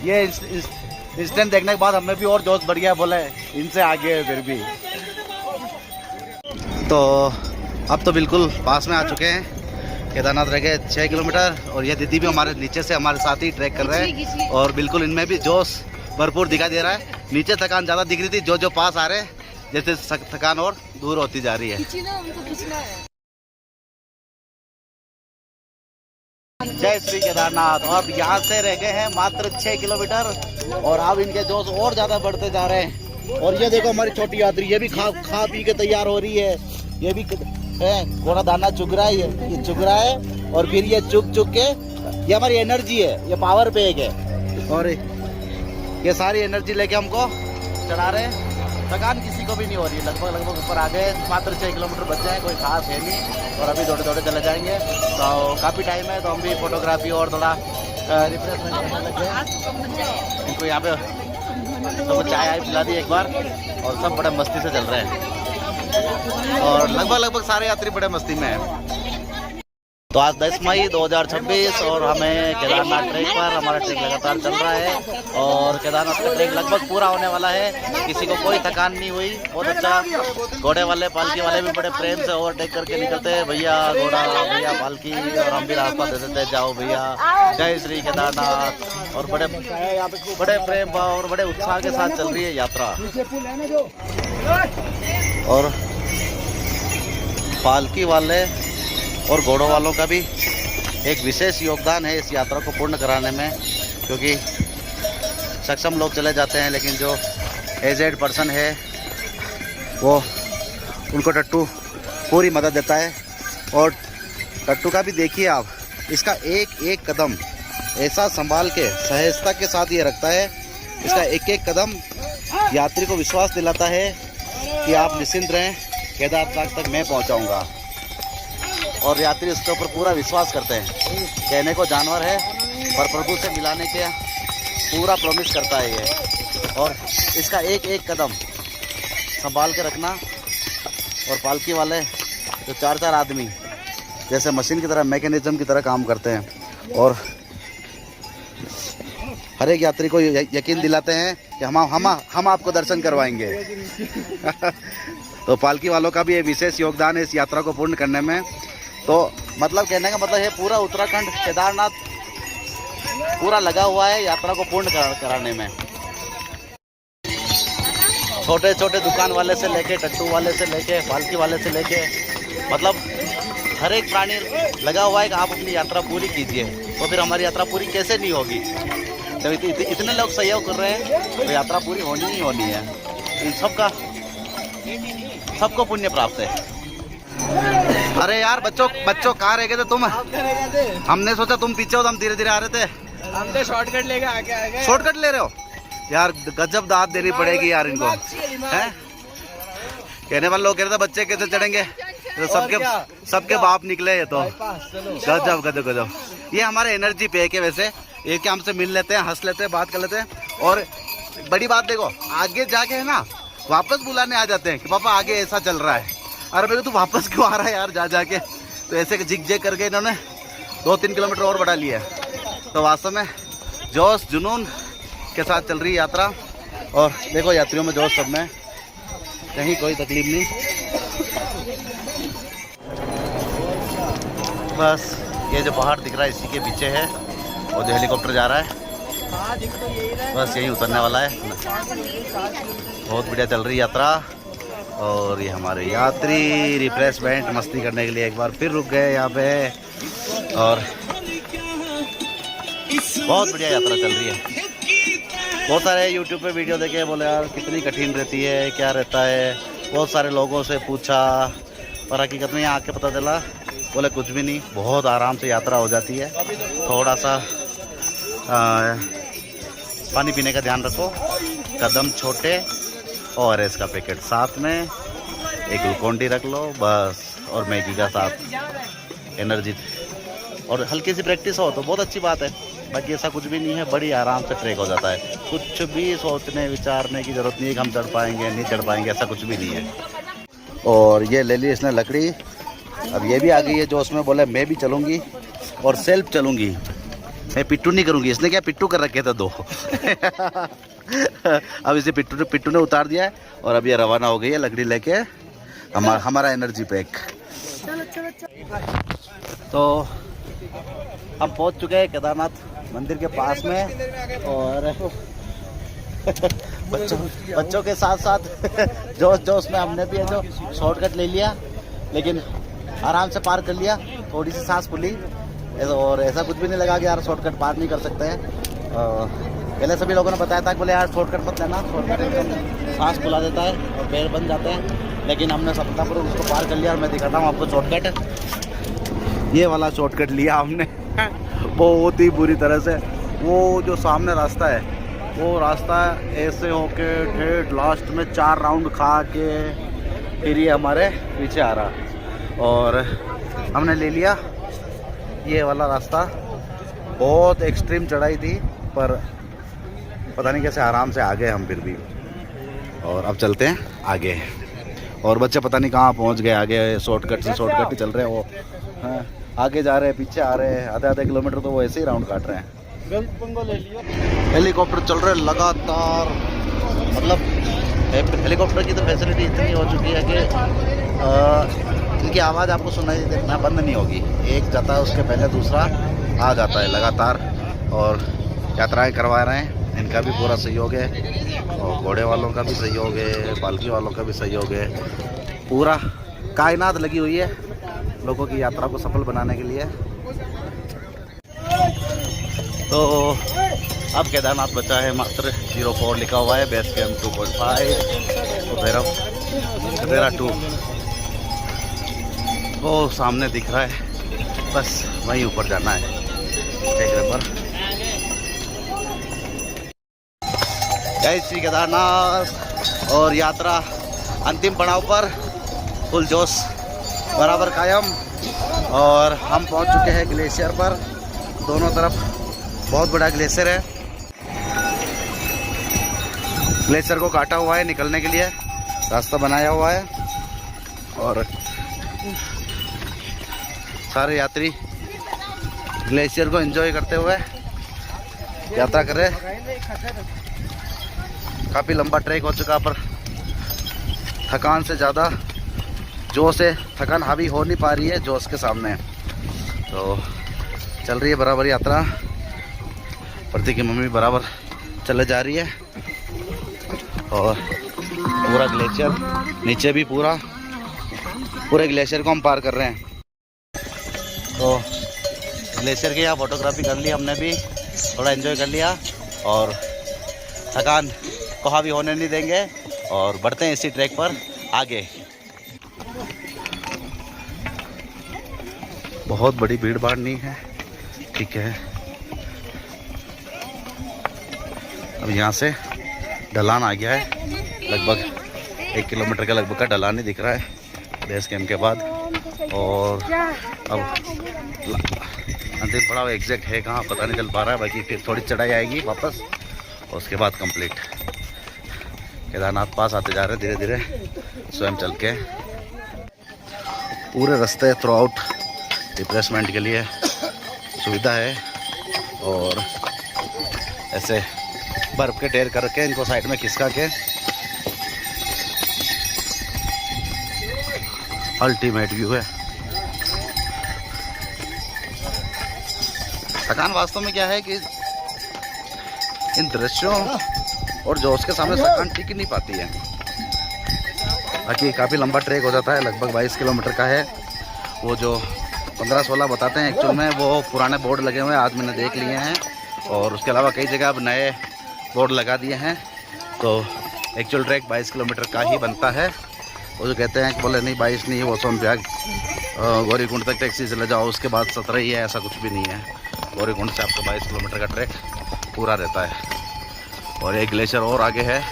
ये इंस्टेंट देखने के बाद हमें भी और जोश बढ़ गया, बोले इनसे आगे है फिर भी। तो अब तो बिल्कुल पास में आ चुके हैं, केदारनाथ रह गए 6 किलोमीटर और ये दीदी भी हमारे नीचे से हमारे साथ ही ट्रैक कर रहे हैं और बिल्कुल इनमें भी जोश भरपूर दिखाई दे रहा है। नीचे थकान ज़्यादा दिख रही थी, जो जो पास आ रहे हैं जैसे थकान और दूर होती जा रही है। जय श्री केदारनाथ। और यहाँ से रह गए हैं मात्र 6 किलोमीटर और अब इनके जोश और ज़्यादा बढ़ते जा रहे हैं। और ये देखो हमारी छोटी यात्री, ये भी खा पी के तैयार हो रही है, ये भी है घोड़ा दाना चुग रहा है, ये चुग रहा है और फिर ये चुग के ये हमारी एनर्जी है, ये पावर पैक है और ये सारी एनर्जी लेके हमको चढ़ा रहे हैं। थकान किसी को भी नहीं हो रही है, लगभग ऊपर आ गए, मात्र 6 किलोमीटर बचे हैं, कोई खास है नहीं और अभी दौड़े दौड़े चले जाएंगे। तो काफ़ी टाइम है, तो हम भी फोटोग्राफी और थोड़ा रिफ्रेशमेंट करने लग गए। इनको यहाँ पे सबको चाय पिला दी एक बार और सब बड़े मस्ती से चल रहे हैं और लगभग सारे यात्री बड़े मस्ती में हैं। तो आज 10 मई 2026 और हमें केदारनाथ ट्रेक पर हमारा ट्रेक लगातार चल रहा है और केदारनाथ का ट्रेक लगभग पूरा होने वाला है। किसी को कोई थकान नहीं हुई, बहुत अच्छा। घोड़े वाले पालकी वाले भी बड़े प्रेम से ओवरटेक करके निकलते हैं, भैया घोड़ा भैया पालकी, और हम भी रास्ता दे देते हैं, जाओ भैया जय श्री केदारनाथ। और बड़े प्रेम भाव और बड़े उत्साह के साथ चल रही है यात्रा। और पालकी वाले और घोड़ों वालों का भी एक विशेष योगदान है इस यात्रा को पूर्ण कराने में, क्योंकि सक्षम लोग चले जाते हैं लेकिन जो एजेड पर्सन है वो उनको टट्टू पूरी मदद देता है। और टट्टू का भी देखिए आप, इसका एक एक कदम ऐसा संभाल के सहजता के साथ ये रखता है, इसका एक एक कदम यात्री को विश्वास दिलाता है कि आप निश्चिंत रहें, केदारनाथ तक मैं पहुंचाऊंगा। और यात्री उसके ऊपर पूरा विश्वास करते हैं। कहने को जानवर है पर प्रभु से मिलाने के पूरा प्रॉमिस करता है ये। और इसका एक एक कदम संभाल के रखना। और पालकी वाले जो 4 आदमी जैसे मशीन की तरह, मैकेनिज्म की तरह काम करते हैं और हर एक यात्री को यकीन दिलाते हैं कि हम आपको दर्शन करवाएंगे। तो पालकी वालों का भी ये विशेष योगदान है इस यात्रा को पूर्ण करने में। तो मतलब कहने का मतलब है पूरा उत्तराखंड केदारनाथ पूरा लगा हुआ है यात्रा को पूर्ण कराने में। छोटे छोटे दुकान वाले से लेके, टट्टू वाले से लेके, पालकी वाले से लेके, मतलब हर एक प्राणी लगा हुआ है कि आप अपनी यात्रा पूरी कीजिए। तो फिर हमारी यात्रा पूरी कैसे नहीं होगी? जब इतने लोग सहयोग कर रहे हैं तो यात्रा पूरी होनी ही होनी है। इन सबको पुण्य प्राप्त है। अरे यार बच्चों कहाँ रह गए थे तुम? हमने सोचा तुम पीछे हो तो हम धीरे धीरे आ रहे थे। हम तो शॉर्टकट लेके आगे शॉर्टकट ले रहे हो यार, गजब दाद देनी पड़ेगी यार इनको, हैं? कहने वाले लोग कह रहे थे बच्चे कैसे चढ़ेंगे, तो सबके बाप निकले ये तो। गजब। ये हमारे एनर्जी पैक है वैसे, ये कि हमसे मिल लेते हैं, हंस लेते हैं, बात कर लेते हैं। और बड़ी बात देखो, आगे जाके है ना वापस बुलाने आ जाते हैं कि पापा आगे ऐसा चल रहा है। अरे मेरे तू वापस क्यों आ रहा है यार जाके? तो ऐसे झिक करके इन्होंने 2-3 किलोमीटर और बढ़ा लिया है। तो वास्तव में जोश जुनून के साथ चल रही यात्रा। और देखो यात्रियों में जोश सब में, कहीं कोई तकलीफ नहीं। बस ये जो पहाड़ दिख रहा है इसी के पीछे है, और जो हेलीकॉप्टर जा रहा है बस यही उतरने वाला है। बहुत बढ़िया चल रही यात्रा। और ये हमारे यात्री रिफ्रेशमेंट मस्ती करने के लिए एक बार फिर रुक गए यहाँ पे। और बहुत बढ़िया यात्रा चल रही है। बहुत सारे यूट्यूब पे वीडियो देखे, बोले यार कितनी कठिन रहती है, क्या रहता है। बहुत सारे लोगों से पूछा पर हकीकत में यहाँ आके पता चला, बोले कुछ भी नहीं, बहुत आराम से यात्रा हो जाती है। थोड़ा सा पानी पीने का ध्यान रखो, कदम छोटे, और इसका पैकेट साथ में, एक ग्लूकोन-डी रख लो बस, और मैगी का साथ एनर्जी। और हल्की सी प्रैक्टिस हो तो बहुत अच्छी बात है। बाकी ऐसा कुछ भी नहीं है, बड़ी आराम से ट्रैक हो जाता है। कुछ भी सोचने विचारने की ज़रूरत नहीं है कि हम चढ़ पाएंगे नहीं चढ़ पाएंगे, ऐसा कुछ भी नहीं है। और ये ले ली इसने लकड़ी, अब ये भी आ गई है जो उसमें बोला मैं भी चलूँगी और सेल्फ चलूँगी, मैं पिट्टू नहीं करूँगी। इसने क्या पिट्टू कर रखे थे 2 अब इसे पिट्टू ने उतार दिया है और अब ये रवाना हो गई है लकड़ी लेके हमारा एनर्जी पैक। तो हम पहुंच चुके हैं केदारनाथ मंदिर के पास में और बच्चों के साथ साथ जोश में हमने भी है जो शॉर्टकट ले लिया, लेकिन आराम से पार कर लिया, थोड़ी सी सांस खुली और ऐसा कुछ भी नहीं लगा कि यार शॉर्टकट पार नहीं कर सकते हैं। पहले सभी लोगों ने बताया था कि बोले यार शॉर्टकट मत लेना, शॉर्टकट एकदम सांस खुला देता है और पैर बन जाते हैं, लेकिन हमने सफलतापूर्वक उसको पार कर लिया। और मैं दिखाता हूँ आपको शॉर्टकट, ये वाला शॉर्टकट लिया हमने बहुत ही बुरी तरह से। वो जो सामने रास्ता है वो रास्ता ऐसे होके ठेठ लास्ट में 4 राउंड खा के फिर ये हमारे पीछे आ रहा, और हमने ले लिया ये वाला रास्ता। बहुत एक्सट्रीम चढ़ाई थी पर पता नहीं कैसे आराम से आ गए हम फिर भी। और अब चलते हैं आगे, और बच्चे पता नहीं कहाँ पहुँच गए आगे, शॉर्टकट से शॉर्टकट ही चल रहे हैं वो। हाँ, आगे जा रहे हैं पीछे आ रहे हैं, आधे किलोमीटर तो वो ऐसे ही राउंड काट रहे हैं। हेलीकॉप्टर चल रहे लगातार, मतलब हेलीकॉप्टर की तो फैसिलिटी इतनी हो चुकी है कि इनकी आवाज़ आपको सुनाई देना बंद नहीं होगी। एक जाता है उसके पहले दूसरा आ जाता है लगातार, और यात्राएं करवा रहे हैं। इनका भी पूरा सहयोग है और घोड़े वालों का भी सहयोग है, पालकी वालों का भी सहयोग है। पूरा कायनात लगी हुई है लोगों की यात्रा को सफल बनाने के लिए। तो अब केदारनाथ बचा है मात्र 04 लिखा हुआ है, बेस कैंप 2.5 और भैरव 2 वो सामने दिख रहा है, बस वहीं ऊपर जाना है टेकरे पर। जय श्री केदारनाथ, और यात्रा अंतिम पड़ाव पर फुल जोश बराबर कायम। और हम पहुंच चुके हैं ग्लेशियर पर, दोनों तरफ बहुत बड़ा ग्लेशियर है। ग्लेशियर को काटा हुआ है, निकलने के लिए रास्ता बनाया हुआ है, और सारे यात्री ग्लेशियर को एंजॉय करते हुए यात्रा कर रहे हैं। काफ़ी लंबा ट्रैक हो चुका, पर थकान से ज़्यादा जोश से थकान हावी हो नहीं पा रही है जोश के सामने। तो चल रही है बराबर यात्रा, प्रतीक की मम्मी बराबर चले जा रही है, और पूरा ग्लेशियर नीचे भी पूरे ग्लेशियर को हम पार कर रहे हैं। तो ग्लेशियर की यहाँ फोटोग्राफी कर ली हमने भी, थोड़ा एंजॉय कर लिया, और थकान को हावी होने नहीं देंगे और बढ़ते हैं इसी ट्रैक पर आगे। बहुत बड़ी भीड़ भाड़ नहीं है, ठीक है। अब यहाँ से ढलान आ गया है, लगभग 1 किलोमीटर का लगभग का ढलान ही दिख रहा है बेस कैंप के बाद। और अब अंतिम पड़ाव एग्जैक्ट है कहाँ पता नहीं चल पा रहा है, बाकी फिर थोड़ी चढ़ाई आएगी वापस, और उसके बाद कंप्लीट केदारनाथ पास आते जा रहे हैं धीरे धीरे स्वयं चल के। पूरे रास्ते थ्रू आउट रिफ्रेशमेंट के लिए सुविधा है, और ऐसे बर्फ के ढेर करके इनको साइड में खिसका के अल्टीमेट व्यू है। थकान वास्तव में क्या है कि इन दृश्यों और जोश के सामने थकान टिक नहीं पाती है। बाकी काफ़ी लंबा ट्रैक हो जाता है, लगभग 22 किलोमीटर का है। वो जो 15-16 बताते हैं एक्चुअल में वो पुराने बोर्ड लगे हुए हैं, आज मैंने देख लिए हैं, और उसके अलावा कई जगह अब नए बोर्ड लगा दिए हैं। तो एक्चुअल ट्रैक 22 किलोमीटर का ही बनता है। वो जो कहते हैं कि बोले नहीं 22 नहीं, वो सोनप्रयाग गौरीकुंड तक टैक्सी से ले जाओ, उसके बाद 17 ही है, ऐसा कुछ भी नहीं है। गौरीकुंड से आपका 22 किलोमीटर का ट्रैक पूरा रहता है। और एक ग्लेशियर और आगे है,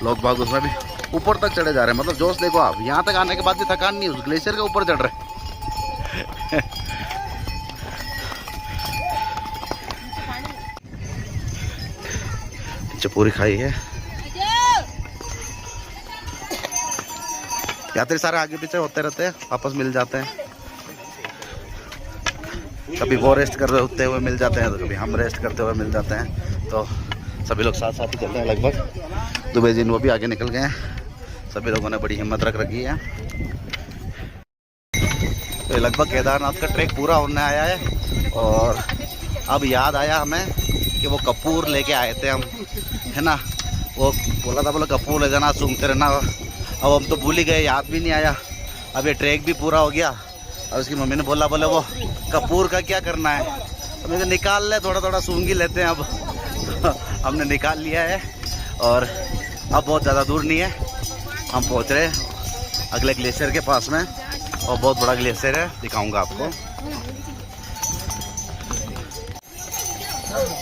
लोग बाग उसमें भी ऊपर तक चढ़े जा रहे हैं। मतलब जोश देखो आप, यहाँ तक आने के बाद भी थकान नहीं, उस ग्लेशियर के ऊपर चढ़ रहे जो पूरी खाई है। यात्री सारे आगे पीछे होते रहते हैं, वापस मिल जाते हैं। कभी वो रेस्ट कर रहे होते हुए मिल जाते हैं, तो कभी हम रेस्ट करते हुए मिल जाते हैं। तो सभी लोग साथ साथ ही चल रहे हैं लगभग। दुबे जी वो भी आगे निकल गए हैं। सभी लोगों ने बड़ी हिम्मत रख रखी है। तो लगभग केदारनाथ का ट्रैक पूरा होने आया है। और अब याद आया हमें कि वो कपूर लेके आए थे हम, है ना। वो बोला था, बोला कपूर ले जाना, सूंघते रहना। अब हम तो भूल ही गए, याद भी नहीं आया। अब ये ट्रैक भी पूरा हो गया। और उसकी मम्मी ने बोला, बोले वो कपूर का क्या करना है। तो मैंने निकाल ले, थोड़ा थोड़ा सूंघ ही लेते हैं। अब हमने निकाल लिया है और अब बहुत ज़्यादा दूर नहीं है, हम पहुंच रहे हैं अगले ग्लेशियर के पास में। और बहुत बड़ा ग्लेशियर है, दिखाऊंगा आपको।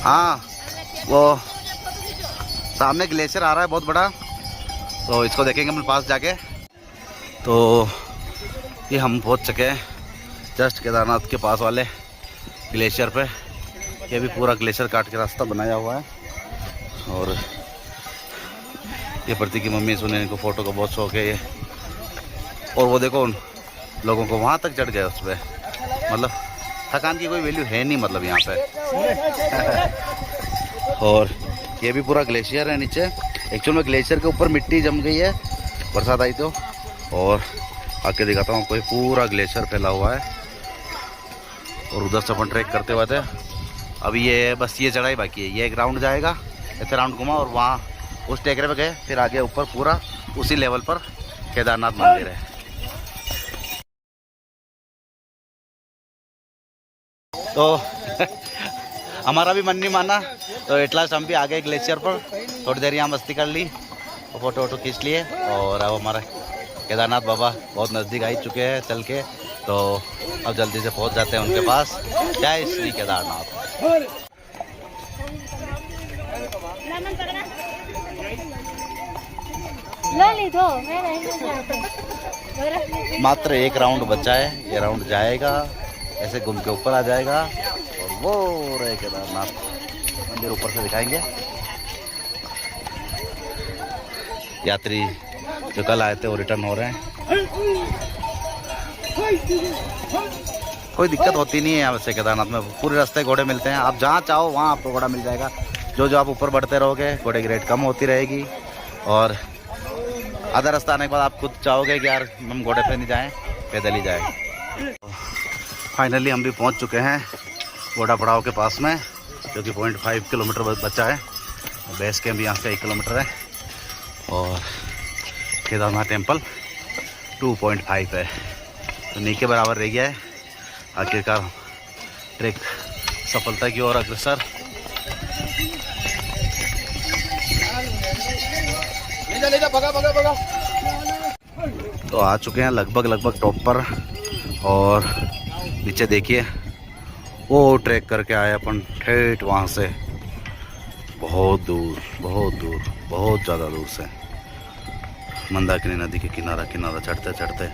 हाँ, वो सामने ग्लेशियर आ रहा है बहुत बड़ा, तो इसको देखेंगे हम पास जाके। तो ये हम पहुंच चुके हैं जस्ट केदारनाथ के पास वाले ग्लेशियर पे। ये भी पूरा ग्लेशियर काट के रास्ता बनाया हुआ है। और ये प्रतीक की मम्मी सुने, इनको फ़ोटो का बहुत शौक है ये। और वो देखो उन लोगों को वहाँ तक चढ़ गए उस पर। मतलब थकान की कोई वैल्यू है नहीं मतलब यहाँ पे। और ये भी पूरा ग्लेशियर है नीचे। एक्चुअल में ग्लेशियर के ऊपर मिट्टी जम गई है, बरसात आई तो। और आके दिखाता हूँ, कोई पूरा ग्लेशियर फैला हुआ है। और उधर से अपन ट्रैक करते हुए थे। अभी ये बस ये चढ़ाई बाकी है। ये एक राउंड जाएगा, ऐसे राउंड घुमा और वहाँ उस टेकरे पे गए। फिर आगे ऊपर पूरा उसी लेवल पर केदारनाथ मंदिर है। तो हमारा भी मन नहीं माना, तो एट लास्ट हम भी आ गए ग्लेशियर पर। थोड़ी देर यहाँ मस्ती कर ली और फोटो वोटो खींच लिए। और अब हमारा केदारनाथ बाबा बहुत नज़दीक आ चुके हैं चल के। तो अब जल्दी से पहुँच जाते हैं उनके पास। जय श्री केदारनाथ। मात्र एक राउंड बचा है, ये राउंड जाएगा, ऐसे घूम के ऊपर आ जाएगा। और वो रहे केदारनाथ मंदिर, ऊपर से दिखाएंगे। यात्री जो कल आए थे वो रिटर्न हो रहे हैं। कोई दिक्कत होती नहीं है यहाँ से केदारनाथ में। पूरे रास्ते घोड़े मिलते हैं, आप जहाँ चाहो वहाँ आपको घोड़ा मिल जाएगा। जो आप ऊपर बढ़ते रहोगे घोड़े की रेट कम होती रहेगी। और आधा रास्ता आने के बाद आप खुद चाहोगे कि यार हम घोड़े पे नहीं जाएं, पैदल ही जाएं। फाइनली हम भी पहुंच चुके हैं घोड़ा पड़ाव के पास में, जो कि 0.5 किलोमीटर बचा है। बेस कैंप यहाँ से 1 किलोमीटर है। और केदारनाथ टेम्पल 2.5 है, तो नी के बराबर रह गया है। आखिरकार ट्रैक सफलता की ओर अग्रसर। तो आ चुके हैं लगभग टॉप पर। और नीचे देखिए वो ट्रैक करके आए अपन ठेठ वहाँ से, बहुत दूर बहुत ज़्यादा दूर से। मंदाकिनी नदी के किनारा चढ़ते चढ़ते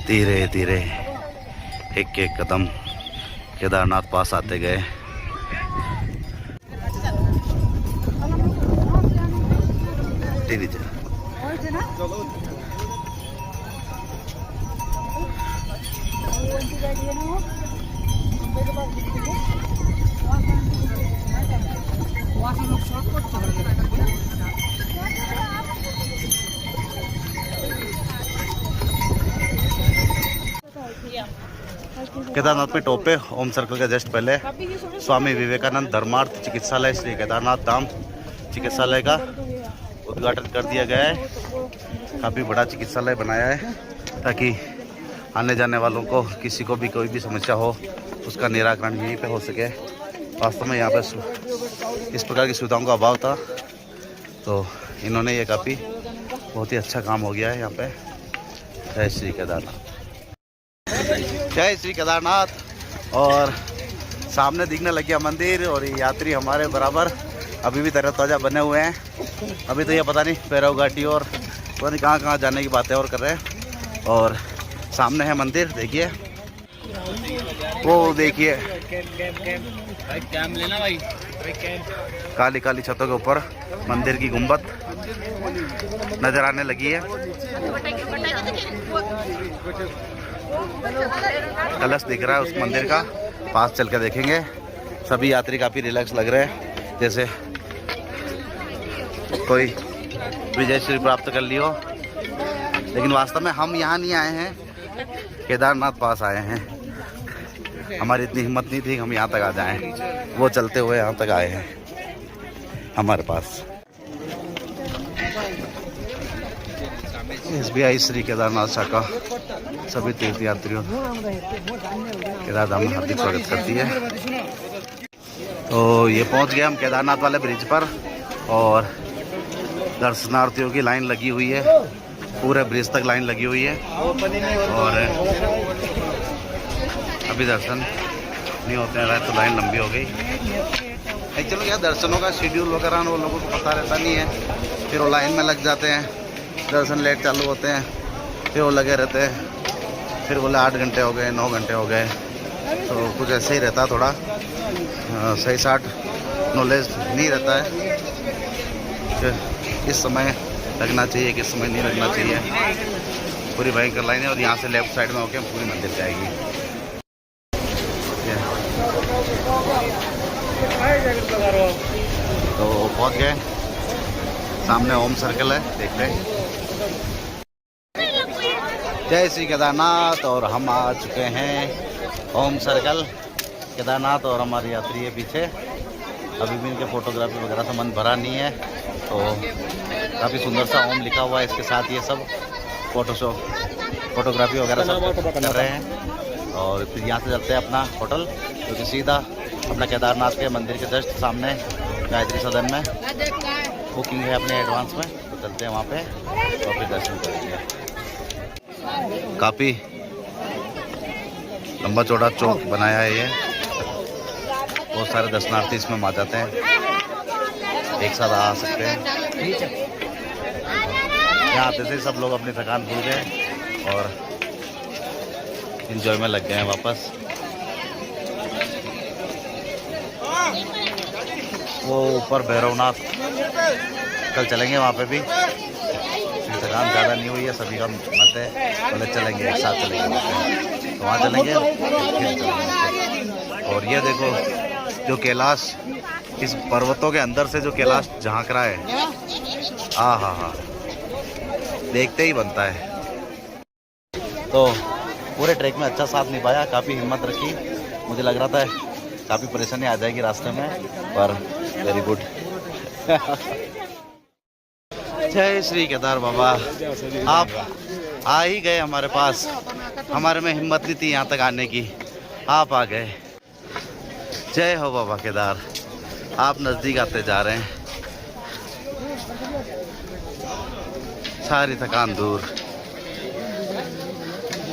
धीरे धीरे एक एक कदम केदारनाथ पास आते गए। केदारनाथ में टॉप पे ओम सर्कल के जस्ट पहले स्वामी विवेकानंद धर्मार्थ चिकित्सालय श्री केदारनाथ धाम चिकित्सालय का उद्घाटन कर दिया गया है। काफ़ी बड़ा चिकित्सालय बनाया है ताकि आने जाने वालों को किसी को भी कोई भी समस्या हो उसका निराकरण यहीं पे हो सके। वास्तव में यहाँ पे इस प्रकार की सुविधाओं का अभाव था, तो इन्होंने ये काफ़ी बहुत ही अच्छा काम हो गया है यहाँ पे। जय श्री केदारनाथ, जय श्री केदारनाथ। और सामने दिखने लग गया मंदिर और ये यात्री हमारे बराबर अभी भी तरोताज़ा बने हुए हैं। अभी तो ये पता नहीं भैरव घाटी और पता नहीं कहाँ जाने की बातें और कर रहे हैं। और सामने है मंदिर, देखिए वो देखिए भाई कैम लेना भाई कैम। काली काली छतों के ऊपर मंदिर की गुंबद नजर आने लगी है। कलश दिख रहा है उस मंदिर का, पास चल के देखेंगे। सभी यात्री काफी रिलैक्स लग रहे हैं, जैसे कोई विजय श्री प्राप्त कर ली हो। लेकिन वास्तव में हम यहाँ नहीं आए हैं, केदारनाथ पास आए हैं। हमारी इतनी हिम्मत नहीं थी कि हम यहाँ तक आ जाएं, वो चलते हुए यहाँ तक आए हैं हमारे पास। SBI श्री केदारनाथ शाखा सभी तीर्थ यात्रियों केदारधाम में हार्दिक स्वागत करती है। तो ये पहुंच गए हम केदारनाथ वाले ब्रिज पर और दर्शनार्थियों की लाइन लगी हुई है, पूरे ब्रिज तक लाइन लगी हुई है और अभी दर्शन नहीं होते हैं, तो लाइन लंबी हो गई। एक्चुअली क्या दर्शनों का शेड्यूल वगैरह वो लोगों को पता रहता नहीं है, फिर वो लाइन में लग जाते हैं, दर्शन लेट चालू होते हैं, फिर वो लगे रहते हैं, फिर बोले 8 घंटे हो गए, 9 घंटे हो गए। तो कुछ ऐसे ही रहता, थोड़ा सही साठ नॉलेज नहीं रहता है कि किस समय लगना चाहिए, किस समय नहीं लगना चाहिए। पूरी भयंकर लाइन है और यहाँ से लेफ्ट साइड में होकर पूरी मंदिर जाएगी। तो पहुँच गए, सामने ओम सर्कल है, देखते हैं। जय श्री केदारनाथ, और हम आ चुके हैं ओम सर्कल केदारनाथ और हमारे यात्री है पीछे। अभी भी इनके फोटोग्राफी वगैरह से मन भरा नहीं है, तो काफ़ी सुंदर सा ओम लिखा हुआ है, इसके साथ ये सब फोटोग्राफी वगैरह सब कर रहे हैं। और फिर यहाँ से चलते हैं अपना होटल, जो कि सीधा अपना केदारनाथ के मंदिर के जस्ट सामने गायत्री सदन में बुकिंग है अपने एडवांस में, तो चलते हैं वहाँ पे और फिर दर्शन करेंगे। काफ़ी लंबा चौड़ा चौक बनाया है ये, बहुत सारे दर्शनार्थी इसमें आ जाते हैं, एक साथ आ सकते हैं। यहाँ आते थे सब लोग अपनी थकान भूल गए और एंजॉय में लग गए हैं वापस। वो ऊपर भैरवनाथ कल चलेंगे, वहाँ पे भी थकान ज़्यादा नहीं हुई है, सभी का मत है, बोले चलेंगे एक साथ चलेंगे, तो वहाँ चलेंगे फिर चलेंगे। और ये देखो जो कैलाश, इस पर्वतों के अंदर से जो कैलाश झांक रहा है, हाँ, देखते ही बनता है। तो पूरे ट्रैक में अच्छा साथ निभाया, काफ़ी हिम्मत रखी। मुझे लग रहा था काफ़ी परेशानी आ जाएगी रास्ते में, पर वेरी गुड। जय श्री केदार बाबा, आप आ ही गए हमारे पास, हमारे में हिम्मत नहीं थी यहाँ तक आने की, आप आ गए। जय हो बाबा केदार, आप नज़दीक आते जा रहे हैं, सारी थकान दूर,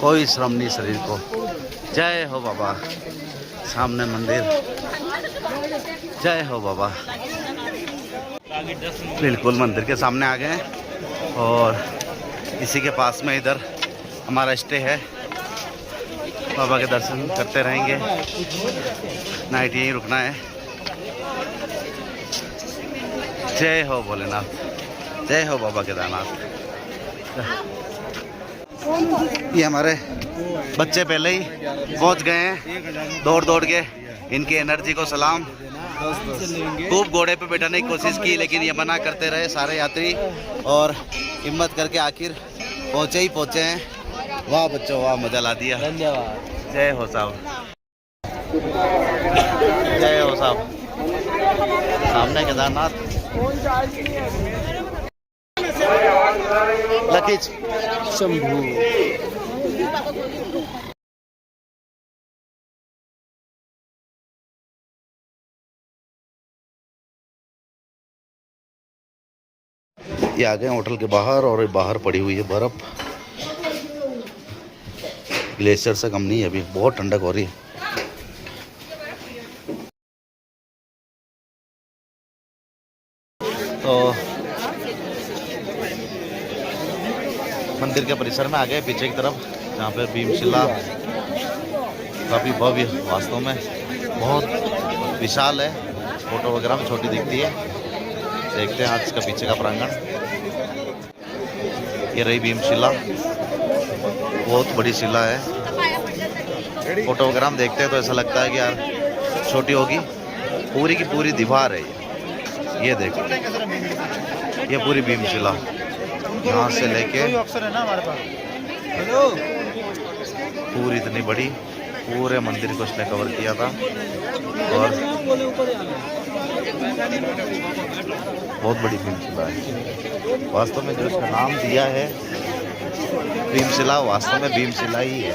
कोई श्रम नहीं शरीर को। जय हो बाबा, सामने मंदिर, जय हो बाबा। बिल्कुल मंदिर के सामने आ गए हैं और इसी के पास में इधर हमारा स्टे है, बाबा के दर्शन करते रहेंगे, नाइट यहीं रुकना है। जय हो भोलेनाथ, जय हो बाबा केदारनाथ। ये हमारे बच्चे पहले ही पहुंच गए हैं दौड़ दौड़ के, इनकी एनर्जी को सलाम। खूब घोड़े पे बैठाने की कोशिश की, लेकिन ये मना करते रहे सारे यात्री, और हिम्मत करके आखिर पहुंचे ही पहुंचे हैं। वाह बच्चों वाह, मजा ला दिया, धन्यवाद। जय हो साहब, जय हो साहब। सामने केदारनाथ, लखीच शंभू। ये आ गए होटल के बाहर, और बाहर पड़ी हुई है बर्फ, ग्लेशियर से कम नहीं है, अभी बहुत ठंडक हो रही है। तो मंदिर के परिसर में आ गए पीछे की तरफ, जहाँ पे भीमशिला काफ़ी भव्य, वास्तव में बहुत विशाल है, फोटो वगैरह में छोटी दिखती है। देखते हैं आज इसका पीछे का प्रांगण। ये रही भीमशिला, बहुत बड़ी शिला है। फोटो वगैरह में देखते हैं तो ऐसा लगता है कि यार छोटी होगी। पूरी की पूरी दीवार है ये देखो, ये पूरी भीमशिला यहाँ से लेके पूरी इतनी बड़ी, पूरे मंदिर को उसने कवर किया था। और बहुत बड़ी भीमशिला है। वास्तव में जो इसका नाम दिया है भीमशिला, वास्तव में भीमशिला ही है।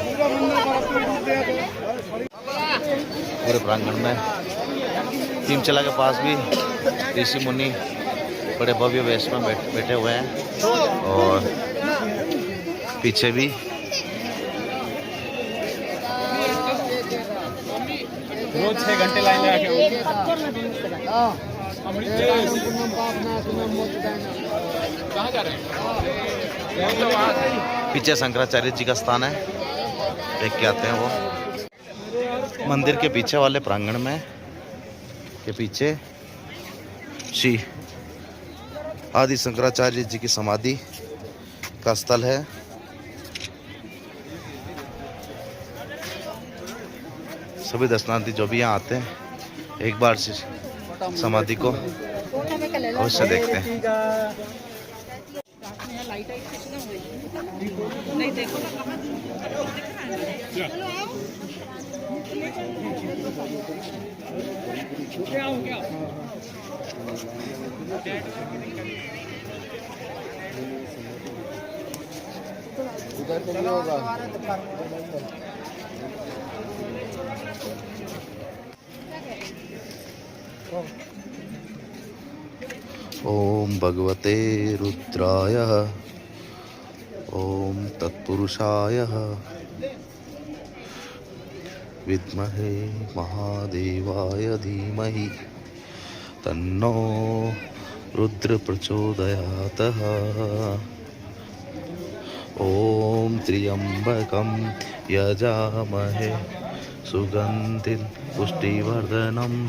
पूरे प्रांगण में भीमशिला के पास भी ऋषि मुनि बड़े भव्य वेश में बैठे हुए हैं। और पीछे भी रोज 6 घंटे लाइन लगा के कहाँ जा रहे हैं? पीछे शंकराचार्य जी का स्थान है, देख के आते हैं वो। मंदिर के पीछे वाले प्रांगण में के पीछे श्री आदि शंकराचार्य जी की समाधि का स्थल है। सभी दर्शनार्थी जो भी यहाँ आते हैं एक बार से समाधि को अवश्य देखते हैं। ओम भगवते रुद्राय ओम तत्पुरुषाय विद्महे महादेवाय धीमहि तन्नो रुद्र प्रचोदयात्। ओम त्र्यंबकं यजामहे सुगंधिं पुष्टिवर्धनम्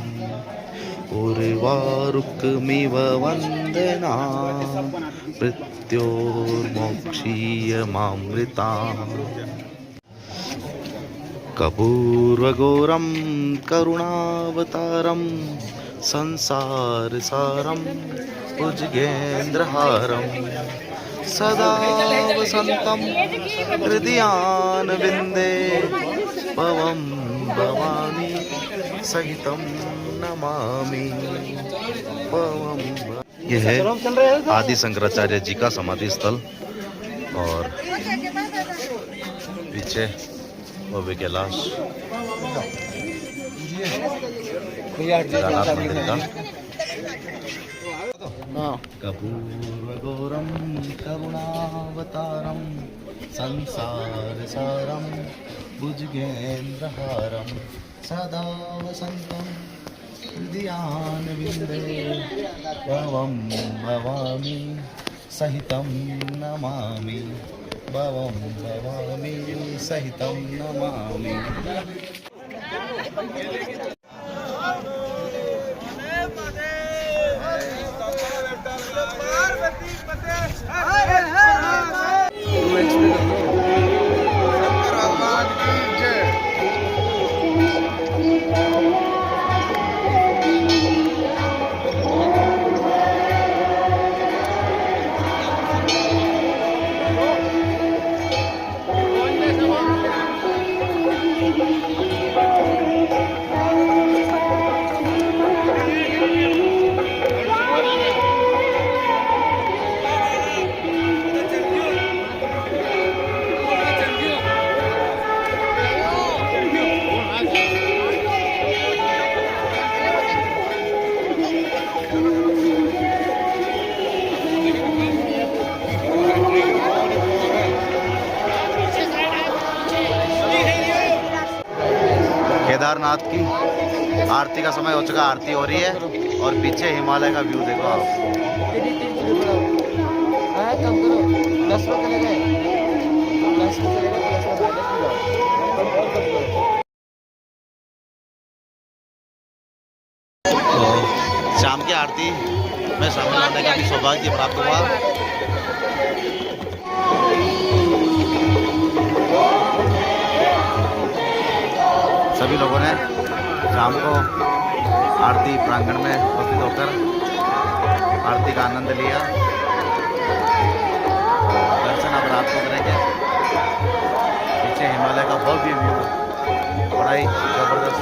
उर्वारुकमिव वन्दना मृत्योर्मोक्षीयमामृताम्। कपूर्वघोरं करुणावतारं संसारसारं भुजगेन्द्रहारं सदा वसन्तं हृदयानविन्दे भवं भवानी सहितं नमामि पवम। यह है आदि शंकराचार्य जी का समाधि स्थल। और पीछे भव्य कैलाश केदारनाथ मंदिर का। कपूर्वघोरं करुणावतारं संसारसारं भुजगेन्द्रहारं सदा वसन्तं हृदयानविन्दे भवं भवामि सहितं नमामि भवं भवामि सहितं नमामि। केदारनाथ की आरती का समय हो चुका, आरती हो रही है। और पीछे हिमालय का व्यू देखो आप। आरती में शामिल होने का भी सौभाग्य प्राप्त हुआ। सभी लोगों ने शाम को आरती प्रांगण में उपस्थित होकर आरती का आनंद लिया। दर्शन अब रात को करेंगे। पीछे हिमालय का भव्य व्यू, बड़ा ही जबरदस्त।